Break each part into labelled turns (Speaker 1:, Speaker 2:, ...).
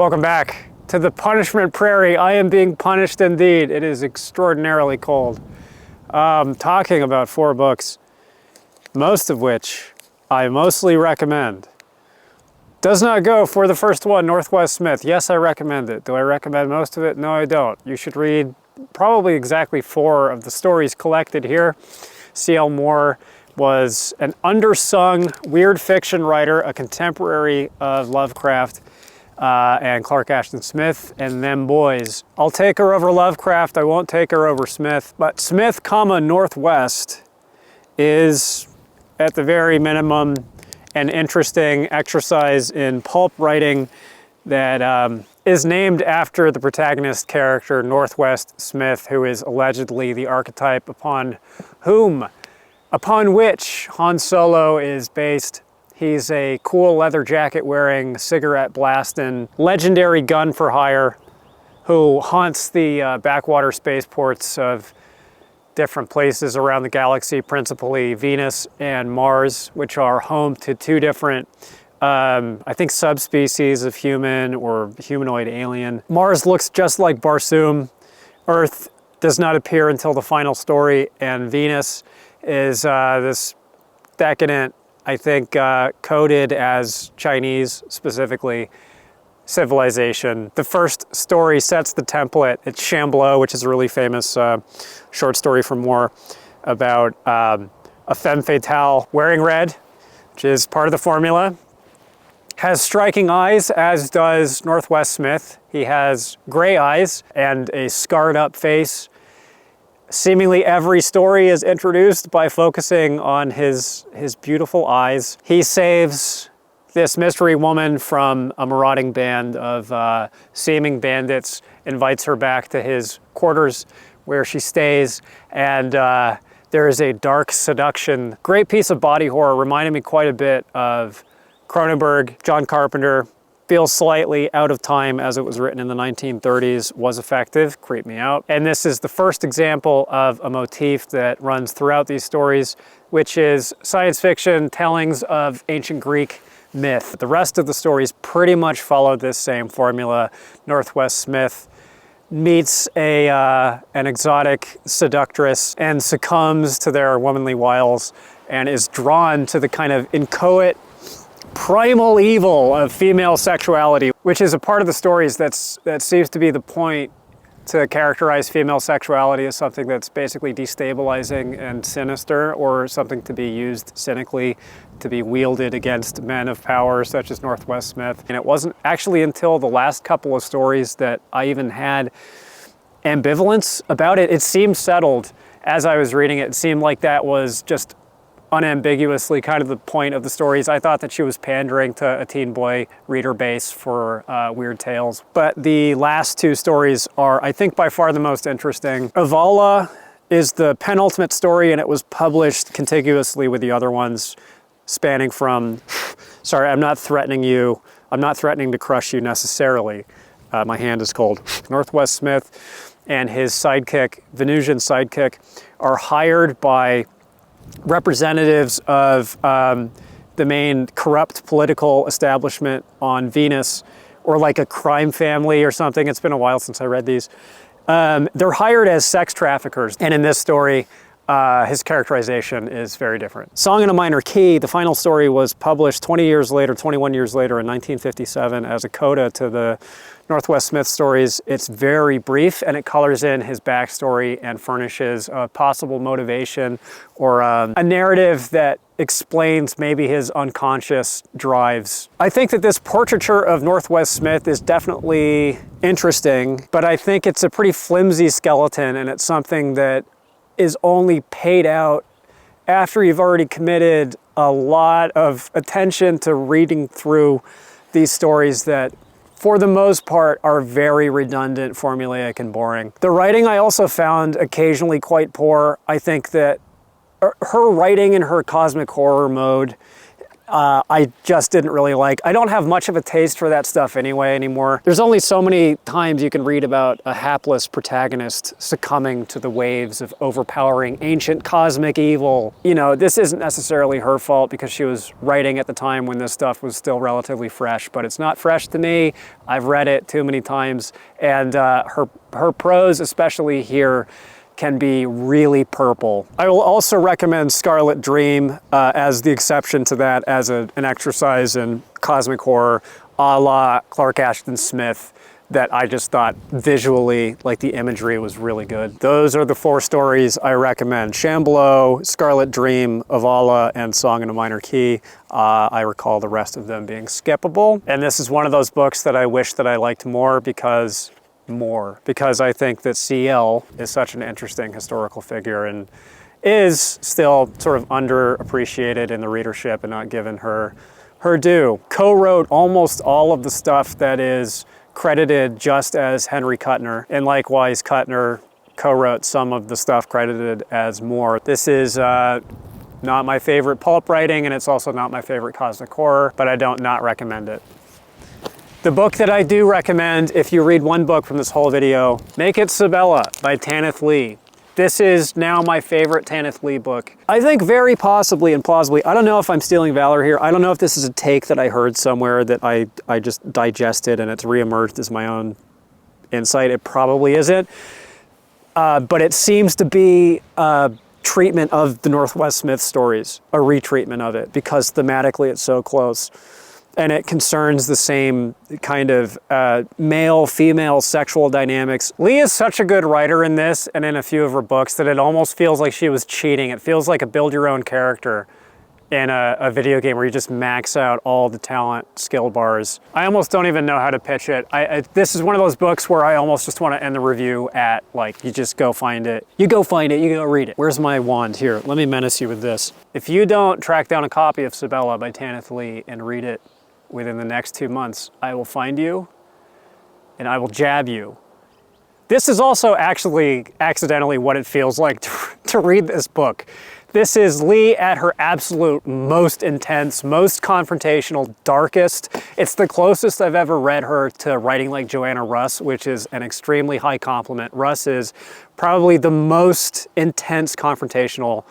Speaker 1: Welcome back to the punishment prairie. I am being punished indeed. It is extraordinarily cold. Talking about 4 books, most of which I mostly recommend. Does not go for the first one, Northwest Smith. Yes, I recommend it. Do I recommend most of it? No, I don't. You should read probably exactly 4 of the stories collected here. C.L. Moore was an undersung weird fiction writer, a contemporary of Lovecraft and Clark Ashton Smith and them boys. I'll take her over Lovecraft, I won't take her over Smith, but Smith, Northwest is at the very minimum an interesting exercise in pulp writing that is named after the protagonist character, Northwest Smith, who is allegedly the archetype upon which Han Solo is based. He's a cool leather jacket wearing, cigarette blasting, legendary gun for hire who haunts the backwater spaceports of different places around the galaxy, principally Venus and Mars, which are home to 2 different, I think, subspecies of human or humanoid alien. Mars looks just like Barsoom. Earth does not appear until the final story, and Venus is this decadent, I think, coded as Chinese, specifically, civilization. The first story sets the template. It's Shambleau, which is a really famous short story from Moore about a femme fatale wearing red, which is part of the formula. Has striking eyes, as does Northwest Smith. He has gray eyes and a scarred up face. Seemingly every story is introduced by focusing on his beautiful eyes. He saves this mystery woman from a marauding band of seeming bandits, invites her back to his quarters where she stays, and there is a dark seduction. Great piece of body horror, reminded me quite a bit of Cronenberg, John Carpenter. Feels slightly out of time as it was written in the 1930s, was effective, creeped me out. And this is the first example of a motif that runs throughout these stories, which is science fiction tellings of ancient Greek myth. The rest of the stories pretty much follow this same formula. Northwest Smith meets an exotic seductress and succumbs to their womanly wiles and is drawn to the kind of inchoate primal evil of female sexuality, which is a part of the stories that seems to be the point, to characterize female sexuality as something that's basically destabilizing and sinister, or something to be used cynically, to be wielded against men of power such as Northwest Smith. And it wasn't actually until the last couple of stories that I even had ambivalence about it. It seemed settled as I was reading it. It seemed like that was just unambiguously kind of the point of the stories. I thought that she was pandering to a teen boy reader base for weird tales. But the last 2 stories are, I think, by far the most interesting. Avala is the penultimate story, and it was published contiguously with the other ones, spanning from, sorry, I'm not threatening you. I'm not threatening to crush you necessarily. My hand is cold. Northwest Smith and his sidekick, Venusian sidekick, are hired by representatives of the main corrupt political establishment on Venus, or like a crime family or something. It's been a while since I read these. They're hired as sex traffickers, and in this story, his characterization is very different. Song in a Minor Key, the final story, was published 21 years later in 1957 as a coda to the Northwest Smith stories. It's very brief, and it colors in his backstory and furnishes a possible motivation or a narrative that explains maybe his unconscious drives. I think that this portraiture of Northwest Smith is definitely interesting, but I think it's a pretty flimsy skeleton, and it's something that is only paid out after you've already committed a lot of attention to reading through these stories that, for the most part, are very redundant, formulaic, and boring. The writing I also found occasionally quite poor. I think that her writing in her cosmic horror mode, I just didn't really like. I don't have much of a taste for that stuff anymore. There's only so many times you can read about a hapless protagonist succumbing to the waves of overpowering ancient cosmic evil. You know, this isn't necessarily her fault because she was writing at the time when this stuff was still relatively fresh, but it's not fresh to me. I've read it too many times, and her prose, especially here, can be really purple. I will also recommend Scarlet Dream as the exception to that, as an exercise in cosmic horror a la Clark Ashton Smith, that I just thought visually, like the imagery was really good. Those are the 4 stories I recommend: Shambhala, Scarlet Dream, Avala, and Song in a Minor Key. I recall the rest of them being skippable. And this is one of those books that I wish that I liked more because I think that CL is such an interesting historical figure and is still sort of underappreciated in the readership and not given her due. Co-wrote almost all of the stuff that is credited just as Henry Kuttner, and likewise Kuttner co-wrote some of the stuff credited as Moore. This is not my favorite pulp writing, and it's also not my favorite cosmic horror, but I don't not recommend it. The book that I do recommend, if you read one book from this whole video, make it Sabella by Tanith Lee. This is now my favorite Tanith Lee book. I think very possibly and plausibly, I don't know if I'm stealing valor here. I don't know if this is a take that I heard somewhere that I just digested and it's reemerged as my own insight. It probably isn't. But it seems to be a treatment of the Northwest Smith stories, a retreatment of it, because thematically it's so close. And it concerns the same kind of male-female sexual dynamics. Lee is such a good writer in this and in a few of her books that it almost feels like she was cheating. It feels like a build-your-own character in a video game where you just max out all the talent skill bars. I almost don't even know how to pitch it. This is one of those books where I almost just want to end the review at, like, you just go find it. You go find it, you go read it. Where's my wand? Here, let me menace you with this. If you don't track down a copy of Sabella by Tanith Lee and read it within the next 2 months, I will find you and I will jab you. This is also actually accidentally what it feels like to read this book. This is Lee at her absolute most intense, most confrontational, darkest. It's the closest I've ever read her to writing like Joanna Russ, which is an extremely high compliment. Russ is probably the most intense confrontational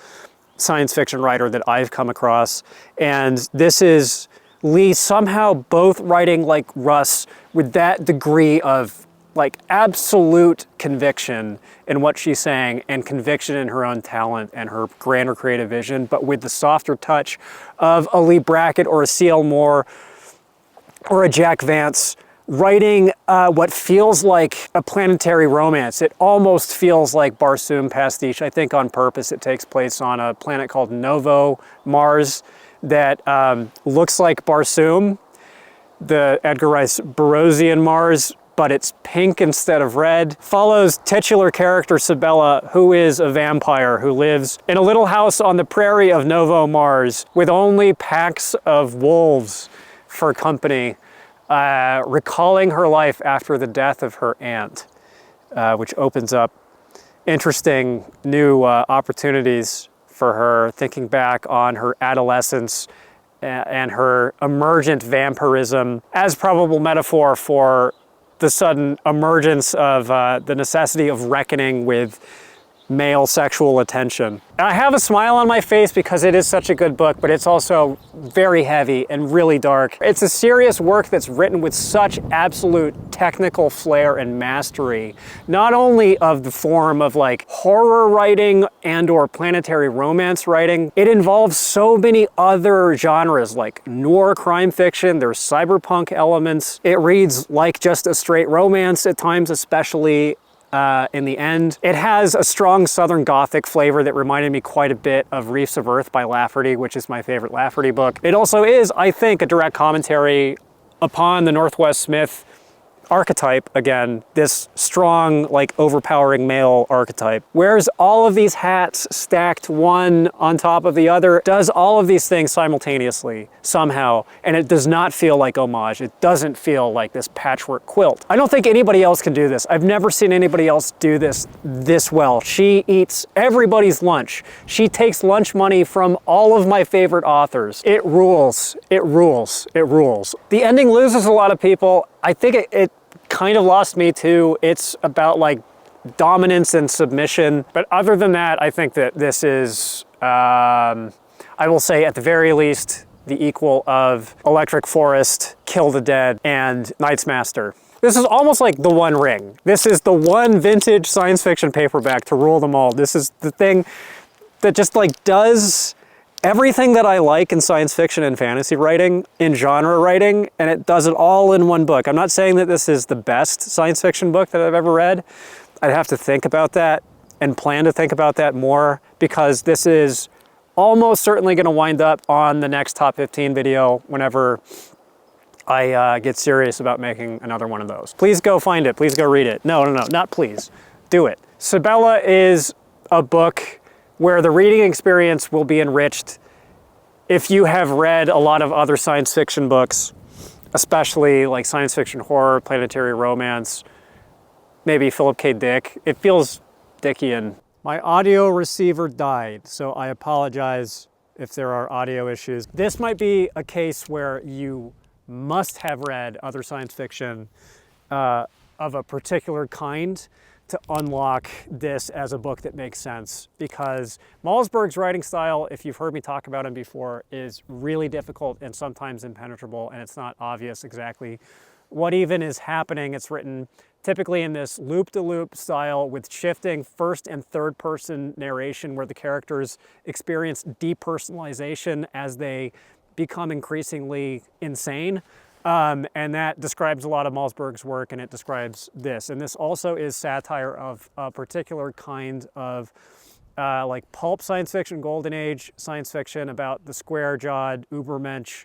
Speaker 1: science fiction writer that I've come across. And this is Lee somehow both writing like Russ with that degree of like absolute conviction in what she's saying and conviction in her own talent and her grander creative vision, but with the softer touch of a Lee Brackett or a C.L. Moore or a Jack Vance writing what feels like a planetary romance. It almost feels like Barsoom pastiche. I think on purpose. It takes place on a planet called Novo Mars that looks like Barsoom, the Edgar Rice Burroughsian Mars, but it's pink instead of red. Follows titular character Sabella, who is a vampire who lives in a little house on the prairie of Novo Mars with only packs of wolves for company, recalling her life after the death of her aunt, which opens up interesting new opportunities for her, thinking back on her adolescence and her emergent vampirism as probable metaphor for the sudden emergence of the necessity of reckoning with male sexual attention. I have a smile on my face because it is such a good book, but it's also very heavy and really dark. It's a serious work that's written with such absolute technical flair and mastery, not only of the form of like horror writing and or planetary romance writing. It involves so many other genres like noir crime fiction, there's cyberpunk elements. It reads like just a straight romance at times, especially in the end. It has a strong Southern Gothic flavor that reminded me quite a bit of Reefs of Earth by Lafferty, which is my favorite Lafferty book. It also is, I think, a direct commentary upon the Northwest Smith archetype, again, this strong, like overpowering male archetype, wears all of these hats stacked one on top of the other, does all of these things simultaneously somehow, and it does not feel like homage. It doesn't feel like this patchwork quilt. I don't think anybody else can do this. I've never seen anybody else do this well. She eats everybody's lunch. She takes lunch money from all of my favorite authors. It rules, it rules, it rules. The ending loses a lot of people. I think it kind of lost me too. It's about like dominance and submission. But other than that, I think that this is, I will say at the very least, the equal of Electric Forest, Kill the Dead, and Knight's Master. This is almost like The One Ring. This is the one vintage science fiction paperback to rule them all. This is the thing that just like does everything that I like in science fiction and fantasy writing, in genre writing, and it does it all in one book. I'm not saying that this is the best science fiction book that I've ever read. I'd have to think about that and plan to think about that more, because this is almost certainly going to wind up on the next top 15 video whenever I get serious about making another one of those. Please go find it. Please go read it. No, not please. Do it. Sabella is a book where the reading experience will be enriched if you have read a lot of other science fiction books, especially like science fiction horror, planetary romance, maybe Philip K. Dick. It feels Dickian. My audio receiver died, so I apologize if there are audio issues. This might be a case where you must have read other science fiction of a particular kind to unlock this as a book that makes sense, because Malzberg's writing style, if you've heard me talk about him before, is really difficult and sometimes impenetrable, and it's not obvious exactly what even is happening. It's written typically in this loop-de-loop style with shifting first and third person narration where the characters experience depersonalization as they become increasingly insane. And that describes a lot of Malzberg's work, and it describes this. And this also is satire of a particular kind of like pulp science fiction, golden age science fiction about the square-jawed, ubermensch,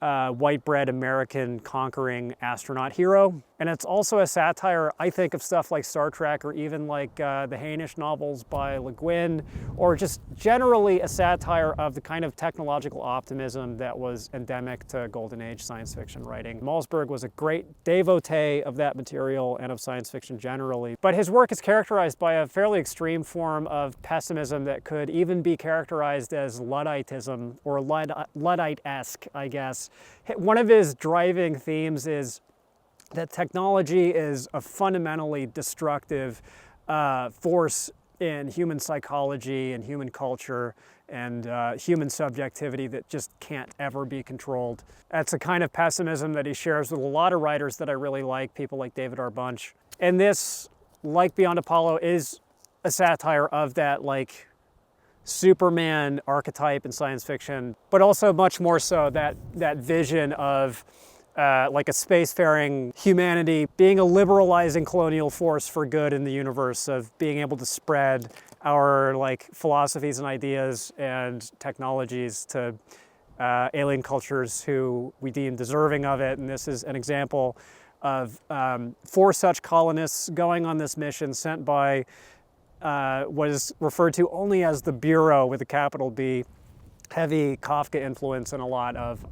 Speaker 1: white bread American conquering astronaut hero. And it's also a satire, I think, of stuff like Star Trek, or even like the Hainish novels by Le Guin, or just generally a satire of the kind of technological optimism that was endemic to Golden Age science fiction writing. Malzberg was a great devotee of that material and of science fiction generally, but his work is characterized by a fairly extreme form of pessimism that could even be characterized as Ludditism, or Luddite-esque, I guess. One of his driving themes is that technology is a fundamentally destructive force in human psychology and human culture and human subjectivity that just can't ever be controlled. That's a kind of pessimism that he shares with a lot of writers that I really like, people like David R. Bunch. And this, like Beyond Apollo, is a satire of that like Superman archetype in science fiction, but also much more so that vision of like a spacefaring humanity being a liberalizing colonial force for good in the universe, of being able to spread our like philosophies and ideas and technologies to alien cultures who we deem deserving of it. And this is an example of 4 such colonists going on this mission sent by what is referred to only as the Bureau with a capital B. Heavy Kafka influence in a lot of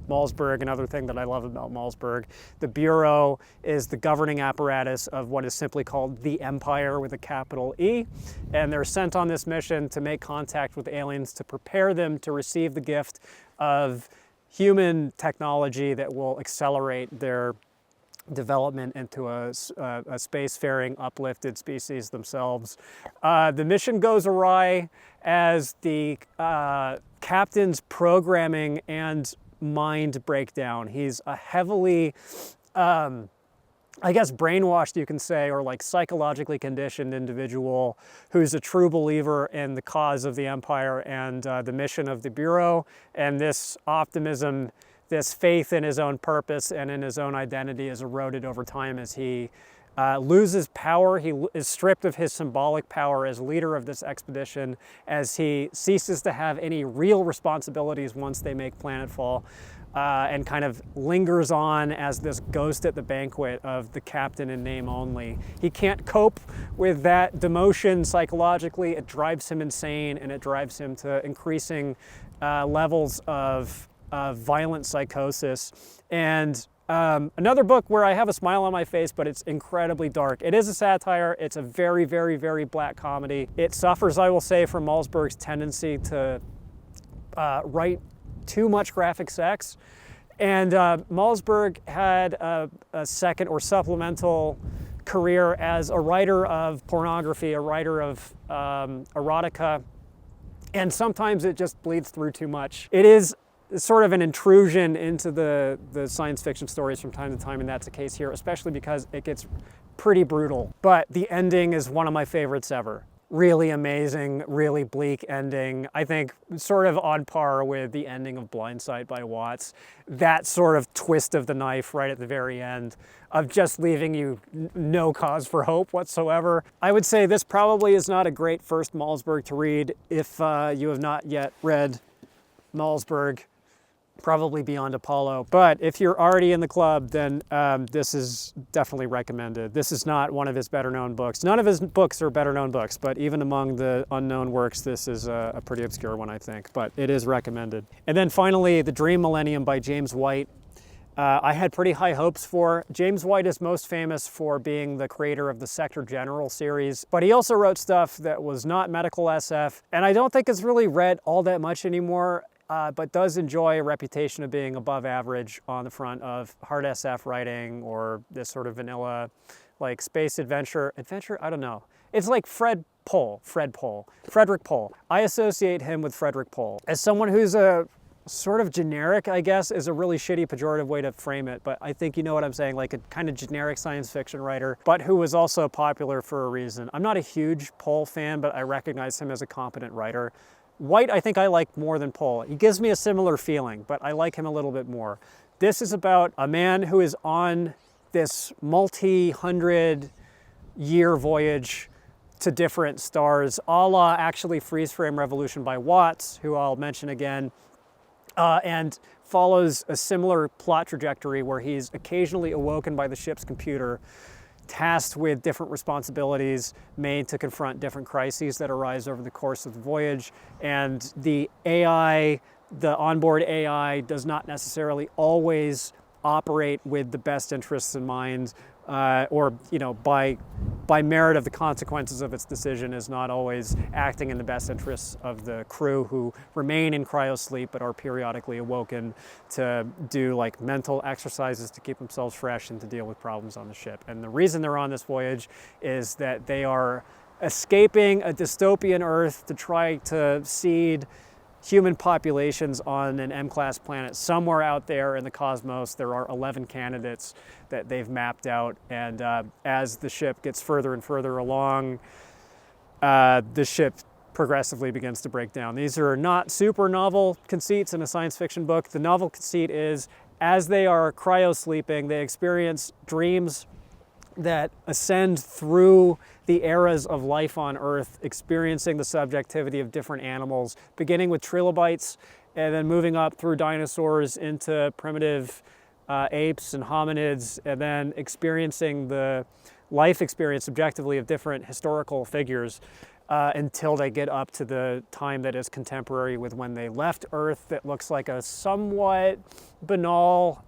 Speaker 1: Malzberg. Another thing that I love about Malzberg, the Bureau is the governing apparatus of what is simply called the Empire with a capital E, and they're sent on this mission to make contact with aliens to prepare them to receive the gift of human technology that will accelerate their development into a spacefaring, uplifted species themselves. The mission goes awry as the captain's programming and mind breakdown. He's a heavily, I guess, brainwashed, you can say, or like psychologically conditioned individual who's a true believer in the cause of the Empire and the mission of the Bureau. And this optimism, this faith in his own purpose and in his own identity is eroded over time as he loses power. He is stripped of his symbolic power as leader of this expedition, as he ceases to have any real responsibilities once they make planetfall. and kind of lingers on as this ghost at the banquet of the captain in name only. He can't cope with that demotion psychologically. It drives him insane, and it drives him to increasing levels of violent psychosis. And another book where I have a smile on my face, but it's incredibly dark. It is a satire. It's a very, very, very black comedy. It suffers, I will say, from Malzberg's tendency to write too much graphic sex. And Malzberg had a second or supplemental career as a writer of pornography, a writer of erotica, and sometimes it just bleeds through too much. It is sort of an intrusion into the science fiction stories from time to time, and that's the case here, especially because it gets pretty brutal. But the ending is one of my favorites ever. Really amazing, really bleak ending. I think sort of on par with the ending of Blindside by Watts. That sort of twist of the knife right at the very end of just leaving you no cause for hope whatsoever. I would say this probably is not a great first Malzberg to read if you have not yet read Malzberg. Probably Beyond Apollo. But if you're already in the club, then this is definitely recommended. This is not one of his better known books. None of his books are better known books, but even among the unknown works, this is a pretty obscure one, I think, but it is recommended. And then finally, The Dream Millennium by James White. I had pretty high hopes for. James White is most famous for being the creator of the Sector General series, but he also wrote stuff that was not medical SF, and I don't think it's really read all that much anymore. But does enjoy a reputation of being above average on the front of hard SF writing or this sort of vanilla, like space adventure. I don't know. It's like Frederick Pohl. I associate him with Frederick Pohl. As someone who's a sort of generic, I guess, is a really shitty pejorative way to frame it, but I think you know what I'm saying, like a kind of generic science fiction writer, but who was also popular for a reason. I'm not a huge Pohl fan, but I recognize him as a competent writer. White, I think I like more than Pohl. He gives me a similar feeling, but I like him a little bit more. This is about a man who is on this multi-hundred-year voyage to different stars, a la actually Freeze Frame Revolution by Watts, who I'll mention again, and follows a similar plot trajectory where he's occasionally awoken by the ship's computer, tasked with different responsibilities made to confront different crises that arise over the course of the voyage. And the AI, the onboard AI, does not necessarily always operate with the best interests in mind, or by merit of the consequences of its decision, is not always acting in the best interests of the crew, who remain in cryosleep but are periodically awoken to do like mental exercises to keep themselves fresh and to deal with problems on the ship. And the reason they're on this voyage is that they are escaping a dystopian Earth to try to seed human populations on an M-class planet somewhere out there in the cosmos. There are 11 candidates that they've mapped out, and as the ship gets further and further along, the ship progressively begins to break down. These are not super novel conceits in a science fiction book. The novel conceit is, as they are cryosleeping, they experience dreams that ascend through the eras of life on Earth, experiencing the subjectivity of different animals, beginning with trilobites and then moving up through dinosaurs into primitive apes and hominids, and then experiencing the life experience subjectively of different historical figures until they get up to the time that is contemporary with when they left Earth, that looks like a somewhat banal,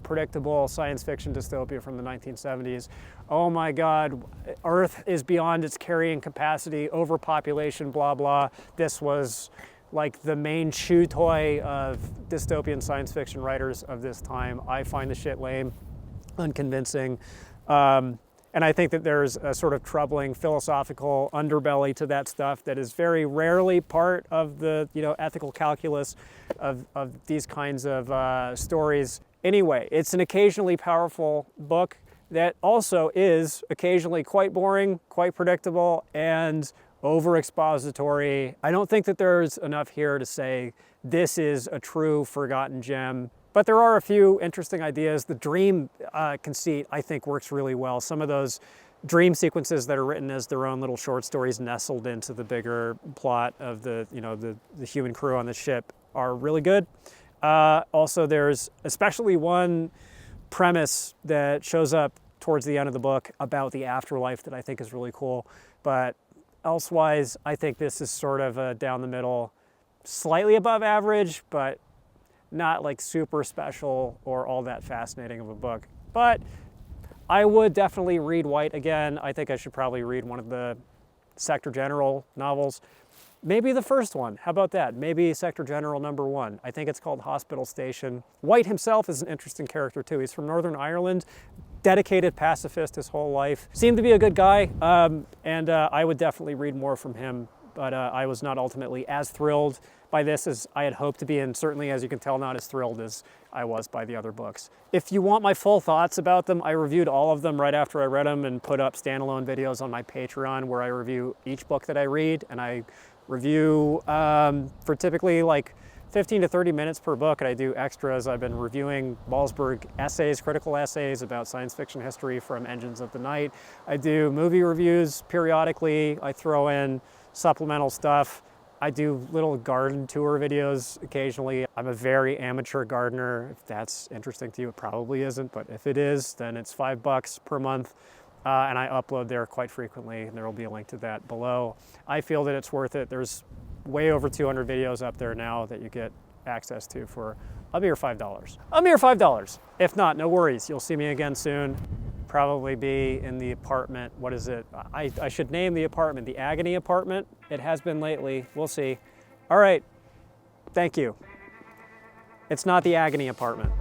Speaker 1: predictable science fiction dystopia from the 1970s. Oh my God, Earth is beyond its carrying capacity, overpopulation, blah, blah. This was like the main chew toy of dystopian science fiction writers of this time. I find the shit lame, unconvincing. And I think that there's a sort of troubling philosophical underbelly to that stuff that is very rarely part of the ethical calculus of these kinds of stories. Anyway, it's an occasionally powerful book that also is occasionally quite boring, quite predictable, and over-expository. I don't think that there's enough here to say this is a true forgotten gem. But there are a few interesting ideas. The dream conceit, I think, works really well. Some of those dream sequences that are written as their own little short stories nestled into the bigger plot of the human crew on the ship are really good. Also, there's especially one premise that shows up towards the end of the book about the afterlife that I think is really cool. But elsewise, I think this is sort of a down the middle, slightly above average, but not like super special or all that fascinating of a book. But I would definitely read White again. I think I should probably read one of the Sector General novels. Maybe the first one. How about that? Maybe Sector General #1. I think it's called Hospital Station. White himself is an interesting character too. He's from Northern Ireland, dedicated pacifist his whole life. Seemed to be a good guy, and I would definitely read more from him, but I was not ultimately as thrilled by this as I had hoped to be, and certainly, as you can tell, not as thrilled as I was by the other books. If you want my full thoughts about them, I reviewed all of them right after I read them and put up standalone videos on my Patreon where I review each book that I read, and I review for typically like 15 to 30 minutes per book, and I do extras. I've been reviewing Malzberg essays, critical essays about science fiction history from Engines of the Night. I do movie reviews periodically. I throw in supplemental stuff. I do little garden tour videos occasionally. I'm a very amateur gardener. If that's interesting to you, it probably isn't, but if it is, then it's $5 per month. And I upload there quite frequently, and there will be a link to that below. I feel that it's worth it. There's way over 200 videos up there now that you get access to for a mere $5. A mere $5. If not, no worries. You'll see me again soon. Probably be in the apartment. What is it? I should name the apartment the Agony Apartment. It has been lately. We'll see. All right. Thank you. It's not the Agony Apartment.